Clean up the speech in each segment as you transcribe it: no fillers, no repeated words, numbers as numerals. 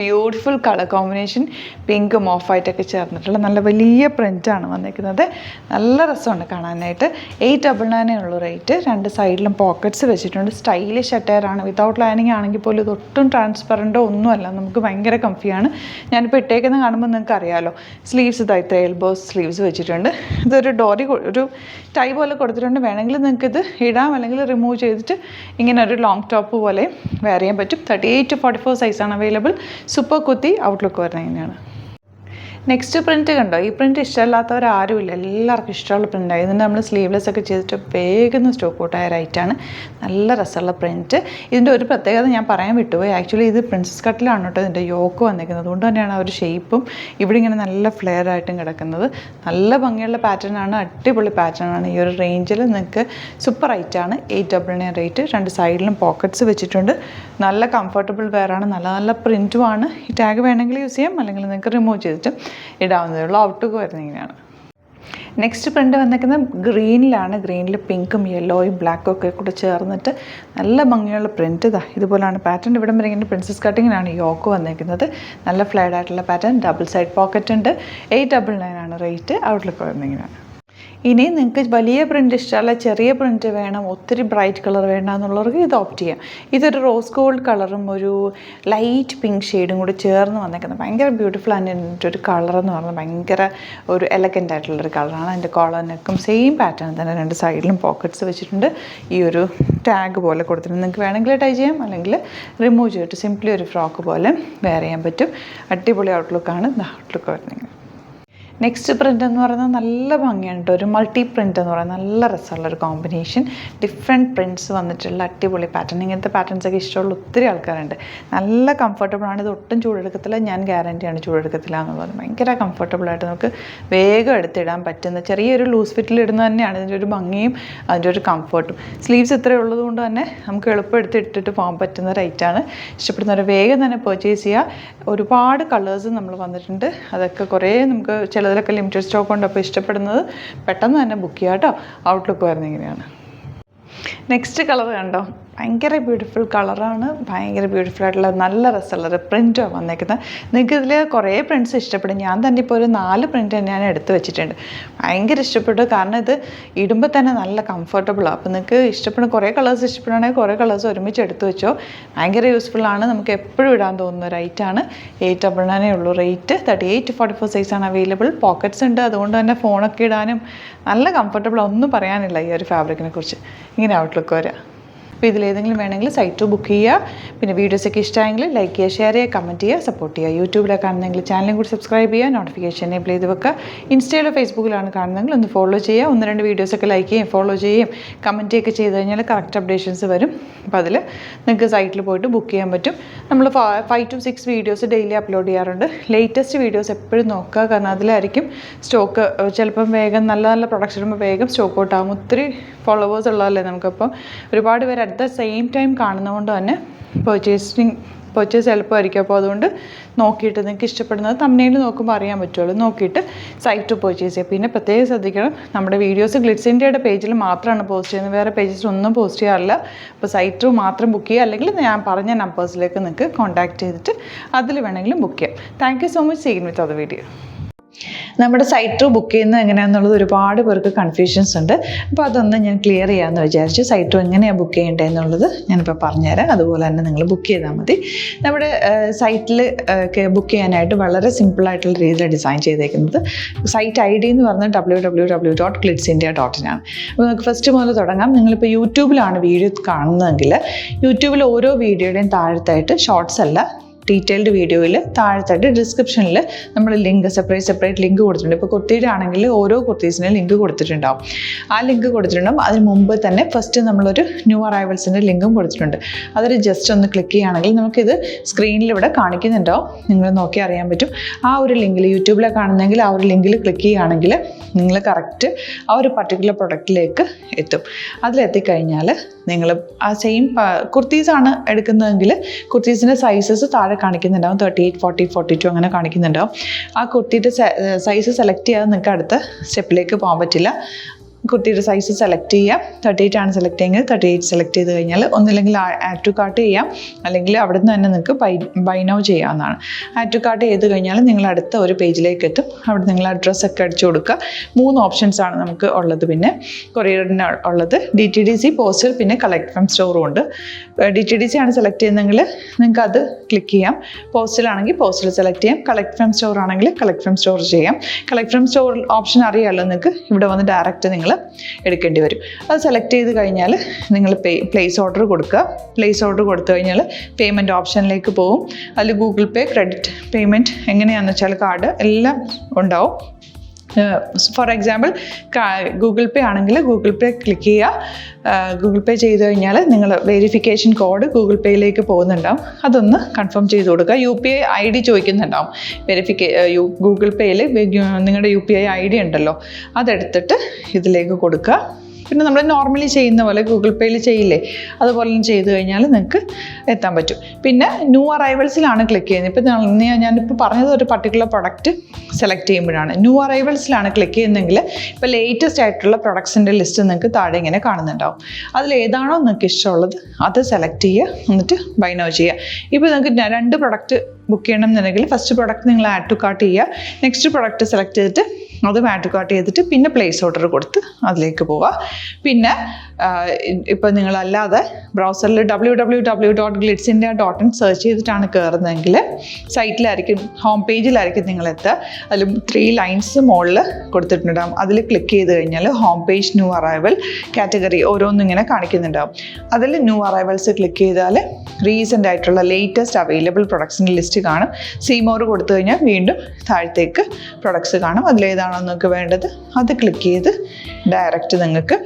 Beautiful colour combination പിങ്കും of വൈറ്റൊക്കെ ചേർന്നിട്ടുള്ള നല്ല വലിയ പ്രിൻ്റാണ് വന്നിരിക്കുന്നത്. നല്ല രസമുണ്ട് കാണാനായിട്ട്. 899 ഉള്ളൂ റേറ്റ്. രണ്ട് സൈഡിലും പോക്കറ്റ്സ് വെച്ചിട്ടുണ്ട്. സ്റ്റൈലിഷ് അറ്റയറാണ്. വിതൗട്ട് ലൈനിങ് ആണെങ്കിൽ പോലും ഇതൊട്ടും ട്രാൻസ്പെറൻറ്റോ ഒന്നുമല്ല. നമുക്ക് ഭയങ്കര കംഫിയാണ്. ഞാനിപ്പോൾ ഇട്ടേക്കുന്ന കാണുമ്പോൾ നിങ്ങൾക്ക് അറിയാമല്ലോ, സ്ലീവ്സ് ഇത്ര എൽബോസ് സ്ലീവ്സ് വെച്ചിട്ടുണ്ട്. ഇതൊരു ഡോറി ഒരു ടൈ പോലെ കൊടുത്തിട്ടുണ്ട്. വേണമെങ്കിൽ നിങ്ങൾക്ക് ഇത് ഇടാം, അല്ലെങ്കിൽ റിമൂവ് ചെയ്തിട്ട് ഇങ്ങനെ ഒരു ലോങ് ടോപ്പ് പോലെ വെയർ ചെയ്യാൻ പറ്റും. 38 to 44 സൈസാണ് അവൈലബിൾ. സൂപ്പർ കുത്തി ഔട്ട്ലുക്ക് വരുന്നത് ഇങ്ങനെയാണ്. നെക്സ്റ്റ് പ്രിൻറ്റ് കണ്ടോ? ഈ പ്രിൻറ്റ് ഇഷ്ടമില്ലാത്തവർ ആരുമില്ല, എല്ലാവർക്കും ഇഷ്ടമുള്ള പ്രിൻ്റാണ്. ഇതിൻ്റെ നമ്മൾ സ്ലീവ്ലെസ് ഒക്കെ ചെയ്തിട്ട് വേഗം സ്റ്റോക്ക് ഔട്ടായ റൈറ്റാണ്. നല്ല രസമുള്ള പ്രിൻറ്റ്. ഇതിൻ്റെ ഒരു പ്രത്യേകത ഞാൻ പറയാൻ വിട്ടുപോയി. ആക്ച്വലി ഇത് പ്രിൻസസ് കട്ടിലാണ് കേട്ടോ ഇതിൻ്റെ യോക്ക് വന്നിരിക്കുന്നത്. അതുകൊണ്ട് തന്നെയാണ് ആ ഒരു ഷേപ്പും ഇവിടെ ഇങ്ങനെ നല്ല ഫ്ലെയർ ആയിട്ടും കിടക്കുന്നത്. നല്ല ഭംഗിയുള്ള പാറ്റേൺ ആണ്, അടിപൊളി പാറ്റേൺ ആണ്. ഈ ഒരു റേഞ്ചിൽ നിങ്ങൾക്ക് സൂപ്പർ റൈറ്റാണ്. 899 റേറ്റ്. രണ്ട് സൈഡിലും പോക്കറ്റ്സ് വെച്ചിട്ടുണ്ട്. നല്ല കംഫർട്ടബിൾ വെയറാണ്. നല്ല നല്ല പ്രിൻറ്റുമാണ്. ഈ ടാഗ് വേണമെങ്കിൽ യൂസ് ചെയ്യാം, അല്ലെങ്കിൽ നിങ്ങൾക്ക് റിമൂവ് ചെയ്തിട്ട് ഇടാവുന്നതേ ഉള്ളൂ. ഔട്ട്ലുക്ക് വരുന്നത് ഇങ്ങനെയാണ്. നെക്സ്റ്റ് പ്രിൻ്റ് വന്നിരിക്കുന്നത് ഗ്രീനിലാണ്. ഗ്രീനിൽ പിങ്കും യെല്ലോയും ബ്ലാക്കും ഒക്കെ കൂടെ ചേർന്നിട്ട് നല്ല ഭംഗിയുള്ള പ്രിൻറ്റ്. ഇതുപോലെയാണ് പാറ്റേൺ. ഇവിടെ വരെ ഇങ്ങനെ പ്രിൻസസ് കട്ടിങ്ങിനാണ് യോക്ക് വന്നിരിക്കുന്നത്. നല്ല ഫ്ലെയർഡ് ആയിട്ടുള്ള പാറ്റേൺ. ഡബിൾ സൈഡ് പോക്കറ്റ് ഉണ്ട്. 899 ആണ് റേറ്റ്. ഔട്ട്ലുക്ക് വരുന്നത് ഇങ്ങനെയാണ്. ഇനി നിങ്ങൾക്ക് വലിയ പ്രിൻ്റ് ഇഷ്ടമല്ല, ചെറിയ പ്രിൻ്റ് വേണം, ഒത്തിരി ബ്രൈറ്റ് കളർ വേണ്ട എന്നുള്ളവർക്ക് ഇത് ഓപ്റ്റ് ചെയ്യാം. ഇതൊരു റോസ് ഗോൾഡ് കളറും ഒരു ലൈറ്റ് പിങ്ക് ഷെയ്ഡും കൂടി ചേർന്ന് വന്നേക്കുന്നത്. ഭയങ്കര ബ്യൂട്ടിഫുൾ ആണ്. എൻ്റെ ഒരു കളറെന്ന് പറഞ്ഞാൽ ഭയങ്കര ഒരു എലഗൻ്റ് ആയിട്ടുള്ളൊരു കളറാണ്. അതിൻ്റെ കോളർ നെക്കും സെയിം പാറ്റേൺ തന്നെ. രണ്ട് സൈഡിലും പോക്കറ്റ്സ് വെച്ചിട്ടുണ്ട്. ഈ ഒരു ടാഗ് പോലെ കൊടുത്തിട്ടുണ്ട്. നിങ്ങൾക്ക് വേണമെങ്കിൽ ടൈ ചെയ്യാം, അല്ലെങ്കിൽ റിമൂവ് ചെയ്തിട്ട് സിംപ്ലി ഒരു ഫ്രോക്ക് പോലെ വെയർ ചെയ്യാൻ പറ്റും. അടിപൊളി ഔട്ട്ലുക്കാണ്. ഔട്ട്ലുക്ക് വരുന്നത്. നെക്സ്റ്റ് പ്രിൻ്റ് എന്ന് പറയുന്നത് നല്ല ഭംഗിയാണ് കേട്ടോ. ഒരു മൾട്ടി പ്രിൻ്റ് എന്ന് പറയുന്നത് നല്ല രസമുള്ളൊരു കോമ്പിനേഷൻ. ഡിഫറെൻറ്റ് പ്രിൻറ്റ്സ് വന്നിട്ടുള്ള അടിപൊളി പാറ്റേൺ. ഇങ്ങനത്തെ പാറ്റേൺസൊക്കെ ഇഷ്ടമുള്ള ഒത്തിരി ആൾക്കാരുണ്ട്. നല്ല കംഫർട്ടബിളാണ്. ഇത് ഒട്ടും ചൂടെടുക്കത്തില്ല. ഞാൻ ഗ്യാരൻറ്റിയാണ് ചൂടെടുക്കത്തില്ല എന്നുള്ളത്. ഭയങ്കര കംഫർട്ടബിളായിട്ട് നമുക്ക് വേഗം എടുത്തിടാൻ പറ്റുന്ന ചെറിയൊരു ലൂസ് ഫിറ്റിൽ ഇടുന്നത് തന്നെയാണ് ഇതിൻ്റെ ഒരു ഭംഗിയും അതിൻ്റെ ഒരു കംഫർട്ടും. സ്ലീവ്സ് ഇത്രയും ഉള്ളത് കൊണ്ട് തന്നെ നമുക്ക് എളുപ്പം എടുത്തിട്ടിട്ട് പോകാൻ പറ്റുന്ന റൈറ്റാണ്. ഇഷ്ടപ്പെടുന്നവർ വേഗം തന്നെ പർച്ചേസ് ചെയ്യുക. ഒരുപാട് കളേഴ്സ് നമ്മൾ വന്നിട്ടുണ്ട്. അതൊക്കെ കുറേ നമുക്ക് ചിലതിലൊക്കെ ലിമിറ്റഡ് സ്റ്റോക്ക് ഉണ്ട്. അപ്പോൾ ഇഷ്ടപ്പെടുന്നത് പെട്ടെന്ന് തന്നെ ബുക്ക് ചെയ്യുക കേട്ടോ. ഔട്ട്ലുക്ക് വരുന്നത് ഇങ്ങനെയാണ്. നെക്സ്റ്റ് കളർ കണ്ടോ? ഭയങ്കര ബ്യൂട്ടിഫുൾ കളറാണ്. ഭയങ്കര ബ്യൂട്ടിഫുൾ ആയിട്ടുള്ള നല്ല രസമുള്ള പ്രിൻ്റാണ് വന്നേക്കുന്നത്. നിങ്ങൾക്ക് ഇതിൽ കുറേ പ്രിൻറ്റ്സ് ഇഷ്ടപ്പെടും. ഞാൻ തന്നെ ഇപ്പോൾ ഒരു 4 പ്രിൻറ്റ് ഞാൻ എടുത്ത് വെച്ചിട്ടുണ്ട്. ഭയങ്കര ഇഷ്ടപ്പെട്ടു. കാരണം ഇത് ഇടുമ്പോൾ തന്നെ നല്ല കംഫർട്ടബിളാണ്. അപ്പോൾ നിങ്ങൾക്ക് ഇഷ്ടപ്പെടുന്ന കുറേ കളേഴ്സ് ഇഷ്ടപ്പെടുകയാണെങ്കിൽ കുറേ കളേഴ്സ് ഒരുമിച്ച് എടുത്ത് വെച്ചോ. ഭയങ്കര യൂസ്ഫുള്ളാണ്. നമുക്ക് എപ്പോഴും ഇടാൻ തോന്നുന്ന റേറ്റാണ്. 899 ഉള്ളൂ റേറ്റ്. 38 to 44 സൈസാണ് അവൈലബിൾ. പോക്കറ്റ്സ് ഉണ്ട്. അതുകൊണ്ട് തന്നെ ഫോണൊക്കെ ഇടാനും നല്ല കംഫർട്ടബിൾ. ഒന്നും പറയാനില്ല ഈ ഒരു ഫാബ്രിക്കിനെ കുറിച്ച്. ഇങ്ങനെ ഔട്ട്ലുക്ക് വരാം. അപ്പോൾ ഇതിലേതെങ്കിലും വേണമെങ്കിൽ സൈറ്റ് ബുക്ക് ചെയ്യുക. പിന്നെ വീഡിയോസൊക്കെ ഇഷ്ടമായെങ്കിൽ ലൈക്ക് ചെയ്യുക, ഷെയർ ചെയ്യുക, കമൻറ്റ് ചെയ്യുക, സപ്പോർട്ട് ചെയ്യുക. യൂട്യൂബിലൊക്കെ കാണുന്നെങ്കിൽ ചാനലും കൂടി സബ്സ്ക്രൈബ് ചെയ്യുക, നോട്ടിഫിക്കേഷൻ എനേബിൾ ചെയ്ത് വെക്കുക. ഇൻസ്റ്റയിലോ ഫേസ്ബുക്കിലാണ് കാണുന്നതെങ്കിൽ ഒന്ന് ഫോളോ ചെയ്യുക. 1-2 വീഡിയോസൊക്കെ ലൈക്ക് ചെയ്യുകയും ഫോളോ ചെയ്യുകയും കമൻറ്റ് ഒക്കെ ചെയ്ത് കഴിഞ്ഞാൽ കറക്റ്റ് അപ്ഡേഷൻസ് വരും. അപ്പോൾ അതിൽ നിങ്ങൾക്ക് സൈറ്റിൽ പോയിട്ട് ബുക്ക് ചെയ്യാൻ പറ്റും. നമ്മൾ 5 to 6 വീഡിയോസ് ഡെയിലി അപ്ലോഡ് ചെയ്യാറുണ്ട്. ലേറ്റസ്റ്റ് വീഡിയോസ് എപ്പോഴും നോക്കുക. കാരണം അതിലായിരിക്കും സ്റ്റോക്ക് ചിലപ്പം വേഗം നല്ല നല്ല പ്രൊഡക്ട്സ് ഇടുമ്പോൾ വേഗം സ്റ്റോക്ക് ഔട്ട് ആകും. ഒത്തിരി ഫോളോവേഴ്സ് ഉള്ളതല്ലേ നമുക്കപ്പോൾ. ഒരുപാട് പേര് അറ്റ് ദ സെയിം ടൈം കാണുന്നതുകൊണ്ട് തന്നെ പർച്ചേസ് എളുപ്പമായിരിക്കും. അപ്പോൾ അതുകൊണ്ട് നോക്കിയിട്ട് നിങ്ങൾക്ക് ഇഷ്ടപ്പെടുന്നത് തമ്മിൽ നോക്കുമ്പോൾ അറിയാൻ പറ്റുള്ളൂ. നോക്കിയിട്ട് സൈറ്റ് പർച്ചേസ് ചെയ്യുക. പിന്നെ പ്രത്യേകം ശ്രദ്ധിക്കണം, നമ്മുടെ വീഡിയോസ് ഗ്ലിറ്റ്സ് ഇന്ത്യയുടെ പേജിൽ മാത്രമാണ് പോസ്റ്റ് ചെയ്യുന്നത്. വേറെ പേജസിലൊന്നും പോസ്റ്റ് ചെയ്യാറില്ല. അപ്പോൾ സൈറ്റ് മാത്രം ബുക്ക് ചെയ്യുക, അല്ലെങ്കിൽ ഞാൻ പറഞ്ഞ നമ്പേഴ്സിലേക്ക് നിങ്ങൾക്ക് കോൺടാക്റ്റ് ചെയ്തിട്ട് അതിൽ വേണമെങ്കിലും ബുക്ക് ചെയ്യാം. Thank you so much. Seen with other video. നമ്മുടെ സൈറ്റ് ബുക്ക് ചെയ്യുന്നത് എങ്ങനെയാണെന്നുള്ളത് ഒരുപാട് പേർക്ക് കൺഫ്യൂഷൻസ് ഉണ്ട്. അപ്പോൾ അതൊന്ന് ഞാൻ ക്ലിയർ ചെയ്യാമെന്ന് വിചാരിച്ചു. സൈറ്റ് എങ്ങനെയാണ് ബുക്ക് ചെയ്യേണ്ടത് എന്നുള്ളത് ഞാനിപ്പോൾ പറഞ്ഞുതരാം. അതുപോലെ തന്നെ നിങ്ങൾ ബുക്ക് ചെയ്താൽ മതി. നമ്മുടെ സൈറ്റിൽ ബുക്ക് ചെയ്യാനായിട്ട് വളരെ സിമ്പിളായിട്ടുള്ള രീതിയിൽ ഡിസൈൻ ചെയ്തേക്കുന്നത്. സൈറ്റ് ID എന്ന് പറഞ്ഞാൽ www.glitzindia.in ആണ്. അപ്പോൾ നമുക്ക് ഫസ്റ്റ് മുതൽ തുടങ്ങാം. നിങ്ങളിപ്പോൾ യൂട്യൂബിലാണ് വീഡിയോ കാണുന്നതെങ്കിൽ യൂട്യൂബിൽ ഓരോ വീഡിയോയുടെയും താഴത്തായിട്ട് ഷോർട്സ് അല്ല, ഡീറ്റെയിൽഡ് വീഡിയോയിൽ താഴത്തായിട്ട് ഡിസ്ക്രിപ്ഷനിൽ നമ്മൾ ലിങ്ക് സെപ്പറേറ്റ് ലിങ്ക് കൊടുത്തിട്ടുണ്ട്. ഇപ്പോൾ കുർത്തിയുടെ ആണെങ്കിൽ ഓരോ കുർത്തീസിനും ലിങ്ക് കൊടുത്തിട്ടുണ്ടാവും. ആ ലിങ്ക് കൊടുത്തിട്ടുണ്ടാവും. അതിന് മുമ്പ് തന്നെ ഫസ്റ്റ് നമ്മളൊരു ന്യൂ അറൈവൽസിൻ്റെ ലിങ്കും കൊടുത്തിട്ടുണ്ട്. അതൊരു ജസ്റ്റ് ഒന്ന് ക്ലിക്ക് ചെയ്യുകയാണെങ്കിൽ നമുക്കിത് സ്ക്രീനിൽ ഇവിടെ കാണിക്കുന്നുണ്ടാവും. നിങ്ങൾ നോക്കി അറിയാൻ പറ്റും. ആ ഒരു ലിങ്കിൽ യൂട്യൂബിലെ കാണുന്നെങ്കിൽ ആ ഒരു ലിങ്കിൽ ക്ലിക്ക് ചെയ്യുകയാണെങ്കിൽ നിങ്ങൾ കറക്റ്റ് ആ ഒരു പർട്ടിക്കുലർ പ്രൊഡക്റ്റിലേക്ക് എത്തും. അതിലെത്തിക്കഴിഞ്ഞാൽ നിങ്ങൾ ആ സെയിം കുർത്തീസാണ് എടുക്കുന്നതെങ്കിൽ കുർത്തീസിൻ്റെ സൈസസ് താഴെ കാണിക്കുന്നുണ്ടാവും. 38, 40, 42 അങ്ങനെ കാണിക്കുന്നുണ്ടാവും. ആ കുർത്തിയുടെ സൈസ് സെലക്ട് ചെയ്യാതെ നിങ്ങൾക്ക് അടുത്ത സ്റ്റെപ്പിലേക്ക് പോകാൻ പറ്റില്ല. കുർത്തിയുടെ സൈസ് സെലക്ട് ചെയ്യാം. 38 ആണ് സെലക്ട് ചെയ്യുന്നത്. 38 സെലക്ട് ചെയ്ത് കഴിഞ്ഞാൽ ഒന്നില്ലെങ്കിൽ ആഡ് ടു കാർട്ട് ചെയ്യാം, അല്ലെങ്കിൽ അവിടെ നിന്ന് തന്നെ നിങ്ങൾക്ക് ബൈ നൗ ചെയ്യാവുന്നതാണ്. ആഡ് ടു കാർട്ട് ചെയ്ത് കഴിഞ്ഞാൽ നിങ്ങൾ അടുത്ത ഒരു പേജിലേക്ക് എത്തും. അവിടെ നിങ്ങൾ അഡ്രസ്സൊക്കെ അടിച്ചു കൊടുക്കുക. 3 ഓപ്ഷൻസ് ആണ് നമുക്ക് ഉള്ളത്. പിന്നെ കൊറിയറിന് ഉള്ളത് DTDC, പോസ്റ്റൽ, പിന്നെ കളക്ട് ഫ്രം സ്റ്റോറും ഉണ്ട്. DTDC ആണ് സെലക്ട് ചെയ്യുന്നതെങ്കിൽ നിങ്ങൾക്ക് അത് ക്ലിക്ക് ചെയ്യാം. പോസ്റ്റലാണെങ്കിൽ പോസ്റ്റൽ സെലക്ട് ചെയ്യാം. കളക്ട് ഫ്രം സ്റ്റോർ ആണെങ്കിൽ കളക്ട് ഫ്രം സ്റ്റോർ ചെയ്യാം. കളക്ട് ഫ്രം സ്റ്റോർ ഓപ്ഷൻ അറിയാമല്ലോ നിങ്ങൾക്ക്. ഇവിടെ വന്ന് ഡയറക്റ്റ് നിങ്ങൾ എടുക്കേണ്ടി വരും. അത് സെലക്ട് ചെയ്ത് കഴിഞ്ഞാൽ നിങ്ങൾ പ്ലേസ് ഓർഡർ കൊടുക്കുക. പ്ലേസ് ഓർഡർ കൊടുത്തു കഴിഞ്ഞാൽ പേയ്മെൻറ്റ് ഓപ്ഷനിലേക്ക് പോകും. അതിൽ ഗൂഗിൾ പേ, ക്രെഡിറ്റ് പേയ്മെൻറ്റ് എങ്ങനെയാണെന്ന് വെച്ചാൽ കാർഡ് എല്ലാം ഉണ്ടാവും. ഫോർ എക്സാമ്പിൾ ഗൂഗിൾ പേ ആണെങ്കിൽ ഗൂഗിൾ പേ ക്ലിക്ക് ചെയ്യുക. ഗൂഗിൾ പേ ചെയ്ത് കഴിഞ്ഞാൽ നിങ്ങൾ വെരിഫിക്കേഷൻ കോഡ് ഗൂഗിൾ പേയിലേക്ക് പോകുന്നുണ്ടാവും. അതൊന്ന് കൺഫേം ചെയ്ത് കൊടുക്കുക. UPI ID ചോദിക്കുന്നുണ്ടാവും. ഗൂഗിൾ പേയിൽ നിങ്ങളുടെ UPI ID ഉണ്ടല്ലോ, അതെടുത്തിട്ട് ഇതിലേക്ക് കൊടുക്കുക. പിന്നെ നമ്മൾ നോർമലി ചെയ്യുന്ന പോലെ ഗൂഗിൾ പേയിൽ ചെയ്യില്ലേ, അതുപോലെ ചെയ്ത് കഴിഞ്ഞാൽ നിങ്ങൾക്ക് എത്താൻ പറ്റും. പിന്നെ ന്യൂ അറൈവൽസിലാണ് ക്ലിക്ക് ചെയ്യുന്നത്. ഇപ്പം ഞാനിപ്പോൾ പറഞ്ഞത് ഒരു പർട്ടിക്കുലർ പ്രൊഡക്റ്റ് സെലക്ട് ചെയ്യുമ്പോഴാണ്. ന്യൂ അറൈവൽസിലാണ് ക്ലിക്ക് ചെയ്യുന്നതെങ്കിൽ ഇപ്പോൾ ലേറ്റസ്റ്റ് ആയിട്ടുള്ള പ്രൊഡക്ട്സിൻ്റെ ലിസ്റ്റ് നിങ്ങൾക്ക് താഴെ ഇങ്ങനെ കാണുന്നുണ്ടാവും. അതിൽ ഏതാണോ നിങ്ങൾക്ക് ഇഷ്ടമുള്ളത് അത് സെലക്ട് ചെയ്യുക, എന്നിട്ട് ബൈ നൗ ചെയ്യുക. ഇപ്പോൾ നിങ്ങൾക്ക് 2 പ്രൊഡക്റ്റ് ബുക്ക് ചെയ്യണം എന്നുണ്ടെങ്കിൽ ഫസ്റ്റ് പ്രൊഡക്റ്റ് നിങ്ങൾ ആഡ് ടു കാർട്ട് ചെയ്യുക. നെക്സ്റ്റ് പ്രൊഡക്റ്റ് സെലക്ട് ചെയ്തിട്ട് അതും ആഡ് ടു കാർട്ട് ചെയ്തിട്ട് പിന്നെ പ്ലേസ് ഓർഡർ കൊടുത്ത് അതിലേക്ക് പോവുക. പിന്നെ ഇപ്പോൾ നിങ്ങളല്ലാതെ ബ്രൗസറിൽ www.glitzindia.in സെർച്ച് ചെയ്തിട്ടാണ് കയറുന്നതെങ്കിൽ സൈറ്റിലായിരിക്കും, ഹോം പേജിലായിരിക്കും നിങ്ങളെത്തുക. അതിൽ 3 ലൈൻസ് മുകളിൽ കൊടുത്തിട്ടുണ്ടാകും. അതിൽ ക്ലിക്ക് ചെയ്ത് കഴിഞ്ഞാൽ home page, new arrival, category ഓരോന്നും ഇങ്ങനെ കാണിക്കുന്നുണ്ടാവും. അതിൽ ന്യൂ അറൈവൽസ് ക്ലിക്ക് ചെയ്താൽ റീസെൻ്റ് ആയിട്ടുള്ള ലേറ്റസ്റ്റ് അവൈലബിൾ പ്രൊഡക്ട്സിൻ്റെ ലിസ്റ്റ് കാണും. സീമോർ കൊടുത്തു കഴിഞ്ഞാൽ വീണ്ടും താഴത്തേക്ക് പ്രൊഡക്ട്സ് കാണും. അതിലേതാണോ നിങ്ങൾക്ക് വേണ്ടത് അത് ക്ലിക്ക് ചെയ്ത് ഡയറക്റ്റ് നിങ്ങൾക്ക്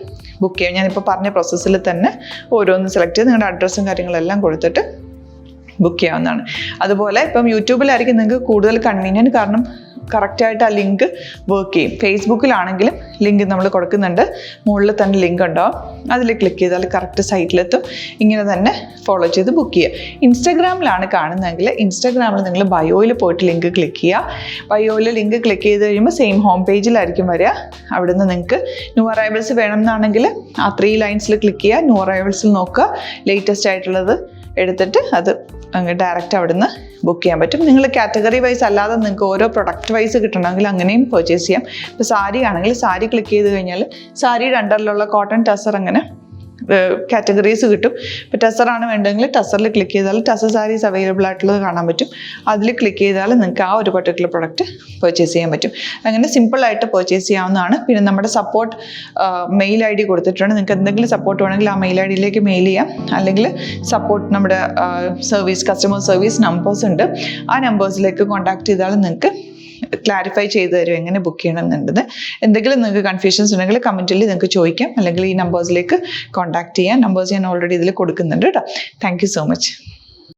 ബുക്ക് ചെയ്യാം. ഞാനിപ്പോൾ പറഞ്ഞ പ്രോസസ്സിൽ തന്നെ ഓരോന്ന് സെലക്ട് ചെയ്ത് നിങ്ങളുടെ അഡ്രസ്സും കാര്യങ്ങളെല്ലാം കൊടുത്തിട്ട് ബുക്ക് ചെയ്യാവുന്നതാണ്. അതുപോലെ ഇപ്പം യൂട്യൂബിലായിരിക്കും നിങ്ങൾക്ക് കൂടുതൽ കൺവീനിയൻറ്റ്, കാരണം കറക്റ്റായിട്ട് ആ ലിങ്ക് വർക്ക് ചെയ്യും. ഫേസ്ബുക്കിലാണെങ്കിലും ലിങ്ക് നമ്മൾ കൊടുക്കുന്നുണ്ട്, മുകളിൽ തന്നെ ലിങ്ക് ഉണ്ടാവും. അതിൽ ക്ലിക്ക് ചെയ്താൽ കറക്റ്റ് സൈറ്റിലെത്തും. ഇങ്ങനെ തന്നെ ഫോളോ ചെയ്ത് ബുക്ക് ചെയ്യുക. ഇൻസ്റ്റാഗ്രാമിലാണ് കാണുന്നതെങ്കിൽ ഇൻസ്റ്റാഗ്രാമിൽ നിങ്ങൾ ബയോയിൽ പോയിട്ട് ലിങ്ക് ക്ലിക്ക് ചെയ്യുക. ബയോയിൽ ലിങ്ക് ക്ലിക്ക് ചെയ്ത് കഴിയുമ്പോൾ സെയിം ഹോം പേജിലായിരിക്കും വരിക. അവിടുന്ന് നിങ്ങൾക്ക് ന്യൂ അറൈവൽസ് വേണമെന്നാണെങ്കിൽ ആ 3 ലൈൻസിൽ ക്ലിക്ക് ചെയ്യുക. ന്യൂ അറൈവൽസിൽ നോക്കുക, ലേറ്റസ്റ്റ് ആയിട്ടുള്ളത് എടുത്തിട്ട് അത് ഡയറക്റ്റ് അവിടുന്ന് ബുക്ക് ചെയ്യാൻ പറ്റും. നിങ്ങൾ കാറ്റഗറി വൈസ് അല്ലാതെ നിങ്ങൾക്ക് ഓരോ പ്രൊഡക്റ്റ് വൈസ് കിട്ടണമെങ്കിൽ അങ്ങനെയും പർച്ചേസ് ചെയ്യാം. ഇപ്പോൾ സാരി ആണെങ്കിൽ സാരി ക്ലിക്ക് ചെയ്ത് കഴിഞ്ഞാൽ സാരിയുടെ അണ്ടറിലുള്ള കോട്ടൺ ടസർ അങ്ങനെ കാറ്റഗറീസ് കിട്ടും. ഇപ്പോൾ ടസറാണ് വേണ്ടതെങ്കിൽ ടസറിൽ ക്ലിക്ക് ചെയ്താൽ ടസർ സാരീസ് അവൈലബിൾ ആയിട്ടുള്ളത് കാണാൻ പറ്റും. അതിൽ ക്ലിക്ക് ചെയ്താൽ നിങ്ങൾക്ക് ആ ഒരു പർട്ടിക്കുലർ പ്രൊഡക്റ്റ് പർച്ചേസ് ചെയ്യാൻ പറ്റും. അങ്ങനെ സിമ്പിളായിട്ട് പർച്ചേസ് ചെയ്യാവുന്നതാണ്. പിന്നെ നമ്മുടെ സപ്പോർട്ട് മെയിൽ ID കൊടുത്തിട്ടുണ്ട്. നിങ്ങൾക്ക് എന്തെങ്കിലും സപ്പോർട്ട് വേണമെങ്കിൽ ആ മെയിൽ IDയിലേക്ക് മെയിൽ ചെയ്യാം. അല്ലെങ്കിൽ സപ്പോർട്ട് നമ്മുടെ കസ്റ്റമർ സർവീസ് നമ്പേഴ്സ് ഉണ്ട്. ആ നമ്പേഴ്സിലേക്ക് കോൺടാക്ട് ചെയ്താൽ നിങ്ങൾക്ക് ക്ലാരിഫൈ ചെയ്ത് തരും എങ്ങനെ ബുക്ക് ചെയ്യണം എന്നുള്ളത്. എന്തെങ്കിലും നിങ്ങൾക്ക് കൺഫ്യൂഷൻസ് ഉണ്ടെങ്കിൽ കമൻറ്റിൽ നിങ്ങൾക്ക് ചോദിക്കാം, അല്ലെങ്കിൽ ഈ നമ്പേഴ്സിലേക്ക് കോൺടാക്ട് ചെയ്യാം. നമ്പേഴ്സ് ഞാൻ ഓൾറെഡി ഇതിൽ കൊടുക്കുന്നുണ്ട് കേട്ടോ. Thank you so much.